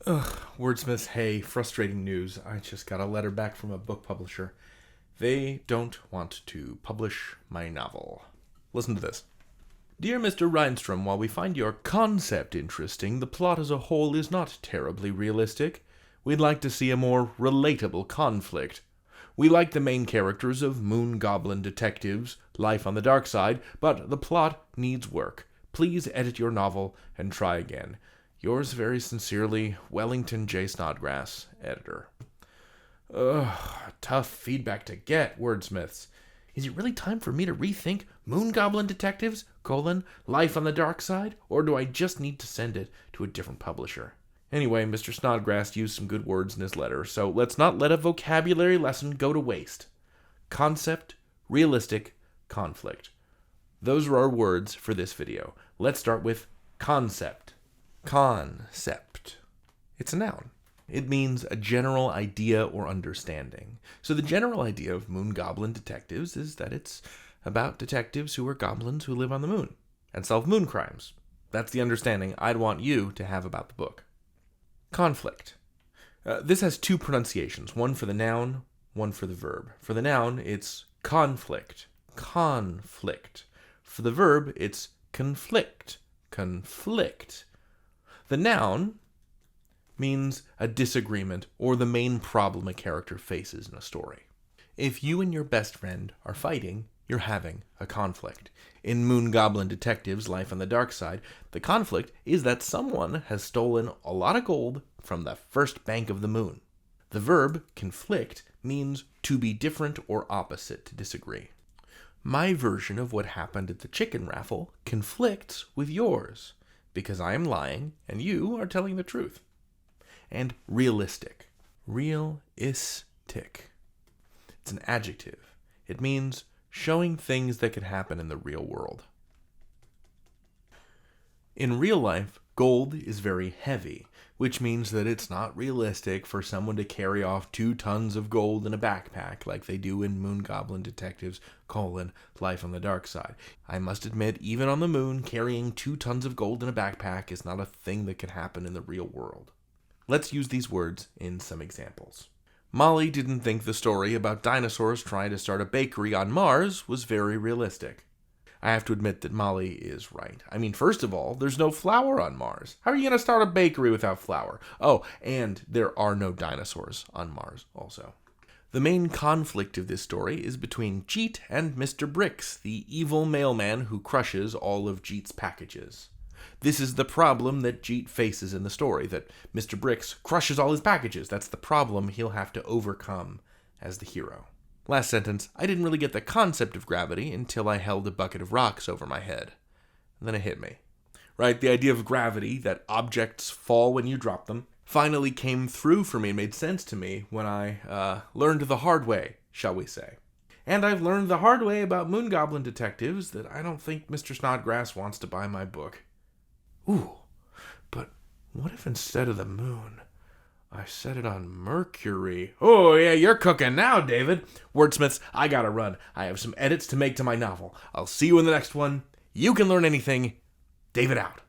Wordsmiths, hey, frustrating news. I just got a letter back from a book publisher. They don't want to publish my novel. Listen to this. Dear Mr. Reinstrom, while we find your concept interesting, the plot as a whole is not terribly realistic. We'd like to see a more relatable conflict. We like the main characters of Moon Goblin Detectives, Life on the Dark Side, but the plot needs work. Please edit your novel and try again. Yours very sincerely, Wellington J. Snodgrass, editor. Tough feedback to get, wordsmiths. Is it really time for me to rethink Moon Goblin Detectives, Life on the Dark Side, or do I just need to send it to a different publisher? Anyway, Mr. Snodgrass used some good words in his letter, so let's not let a vocabulary lesson go to waste. Concept, realistic, conflict. Those are our words for this video. Let's start with concept. Concept. It's a noun. It means a general idea or understanding. So the general idea of Moon Goblin Detectives is that it's about detectives who are goblins who live on the moon and solve moon crimes. That's the understanding I'd want you to have about the book. Conflict. This has two pronunciations, one for the noun, one for the verb. For the noun, it's conflict. Conflict. For the verb, it's conflict. Conflict. The noun means a disagreement or the main problem a character faces in a story. If you and your best friend are fighting, you're having a conflict. In Moon Goblin Detectives, Life on the Dark Side, the conflict is that someone has stolen a lot of gold from the first bank of the moon. The verb conflict means to be different or opposite, to disagree. My version of what happened at the chicken raffle conflicts with yours, because I am lying and you are telling the truth. And realistic. Realistic. It's an adjective. It means showing things that could happen in the real world. In real life, gold is very heavy, which means that it's not realistic for someone to carry off 2 tons of gold in a backpack like they do in Moon Goblin Detectives, Life on the Dark Side. I must admit, even on the moon, carrying 2 tons of gold in a backpack is not a thing that can happen in the real world. Let's use these words in some examples. Molly didn't think the story about dinosaurs trying to start a bakery on Mars was very realistic. I have to admit that Molly is right. I mean, first of all, there's no flour on Mars. How are you going to start a bakery without flour? Oh, and there are no dinosaurs on Mars also. The main conflict of this story is between Jeet and Mr. Bricks, the evil mailman who crushes all of Jeet's packages. This is the problem that Jeet faces in the story, that Mr. Bricks crushes all his packages. That's the problem he'll have to overcome as the hero. Last sentence, I didn't really get the concept of gravity until I held a bucket of rocks over my head. And then it hit me. Right, the idea of gravity, that objects fall when you drop them, finally came through for me and made sense to me when I learned the hard way, shall we say. And I've learned the hard way about Moon Goblin Detectives that I don't think Mr. Snodgrass wants to buy my book. Ooh, but what if instead of the moon, I set it on Mercury? Oh, yeah, you're cooking now, David. Wordsmiths, I gotta run. I have some edits to make to my novel. I'll see you in the next one. You can learn anything. David out.